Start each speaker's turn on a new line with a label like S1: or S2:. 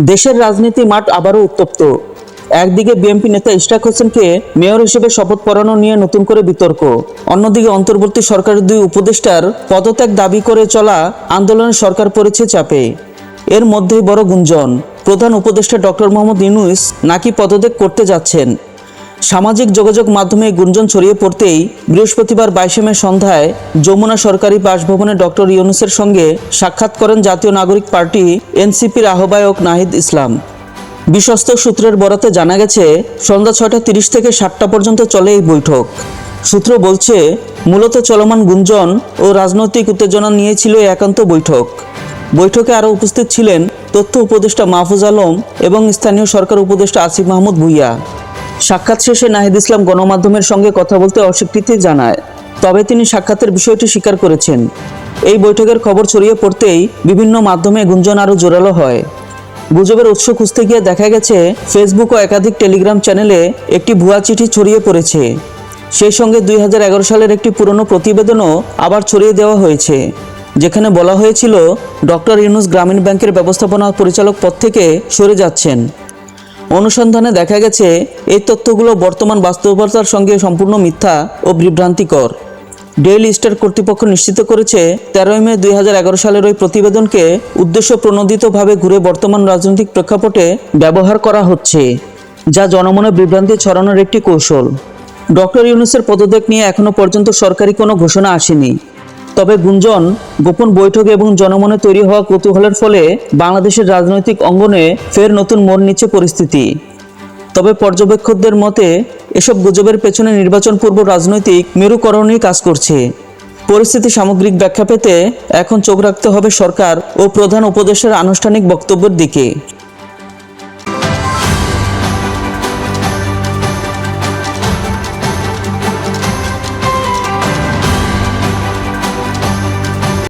S1: দেশের রাজনীতি মাঠ আবারও উত্তপ্ত। একদিকে বিএনপি নেতা ইশরাক হোসেনকে মেয়র হিসেবে শপথ পড়ানো নিয়ে নতুন করে বিতর্ক, অন্যদিকে অন্তর্বর্তী সরকারের দুই উপদেষ্টার পদত্যাগ দাবি করে চলা আন্দোলনে সরকার পড়েছে চাপে। এর মধ্যেই বড় গুঞ্জন, প্রধান উপদেষ্টা ডক্টর মোহাম্মদ ইউনূস নাকি পদত্যাগ করতে যাচ্ছেন। সামাজিক যোগাযোগ মাধ্যমে গুঞ্জন ছড়িয়ে পড়তেই বৃহস্পতিবার 22 মে সন্ধ্যায় যমুনা সরকারি বাসভবনে ডক্টর ইউনূসের সঙ্গে সাক্ষাৎ করেন জাতীয় নাগরিক পার্টি এনসিপির আহ্বায়ক নাহিদ ইসলাম। বিশ্বস্ত সূত্রের বরাতে জানা গেছে, সন্ধ্যা 6:30 থেকে 7টা পর্যন্ত চলে এই বৈঠক। সূত্র বলছে, মূলত চলমান গুঞ্জন ও রাজনৈতিক উত্তেজনা নিয়ে ছিল এই একান্ত বৈঠক। বৈঠকে আরও উপস্থিত ছিলেন তথ্য উপদেষ্টা মাহফুজ আলম এবং স্থানীয় সরকার উপদেষ্টা আসিফ মাহমুদ ভূঁইয়া। সাক্ষাৎ শেষে নাহিদ ইসলাম গণমাধ্যমের সঙ্গে কথা বলতে অস্বীকৃতি জানায়, তবে তিনি সাক্ষাতের বিষয়টি স্বীকার করেছেন। এই বৈঠকের খবর ছড়িয়ে পড়তেই বিভিন্ন মাধ্যমে গুঞ্জন আরও জোরালো হয়। গুজবের উৎস খুঁজতে গিয়ে দেখা গেছে, ফেসবুক ও একাধিক টেলিগ্রাম চ্যানেলে একটি ভুয়া চিঠি ছড়িয়ে পড়েছে। সেই সঙ্গে 2011 সালের একটি পুরনো প্রতিবেদনও আবার ছড়িয়ে দেওয়া হয়েছে, যেখানে বলা হয়েছিল ডক্টর ইউনূস গ্রামীণ ব্যাংকের ব্যবস্থাপনা পরিচালক পদ থেকে সরে যাচ্ছেন। অনুসন্ধানে দেখা গেছে, এই তথ্যগুলো বর্তমান বাস্তবতার সঙ্গে সম্পূর্ণ মিথ্যা ও বিভ্রান্তিকর। ডেইলি স্টার কর্তৃপক্ষ নিশ্চিত করেছে, 13 মে 2011 সালের ওই প্রতিবেদনকে উদ্দেশ্য প্রণোদিতভাবে ঘুরে বর্তমান রাজনৈতিক প্রেক্ষাপটে ব্যবহার করা হচ্ছে, যা জনমনে বিভ্রান্তি ছড়ানোর একটি কৌশল। ডক্টর ইউনূসের পদত্যাগ নিয়ে এখনও পর্যন্ত সরকারি কোনো ঘোষণা আসেনি। তবে গুঞ্জন, গোপন বৈঠক এবং জনমনে তৈরি হওয়া কৌতূহলের ফলে বাংলাদেশের রাজনৈতিক অঙ্গনে ফের নতুন মোড় নিচ্ছে পরিস্থিতি। তবে পর্যবেক্ষকদের মতে, এসব গুজবের পেছনে নির্বাচন পূর্ব রাজনৈতিক মেরুকরণই কাজ করছে। পরিস্থিতি সামগ্রিক ব্যাখ্যা পেতে এখন চোখ রাখতে হবে সরকার ও প্রধান উপদেষ্টার আনুষ্ঠানিক বক্তব্যের দিকে।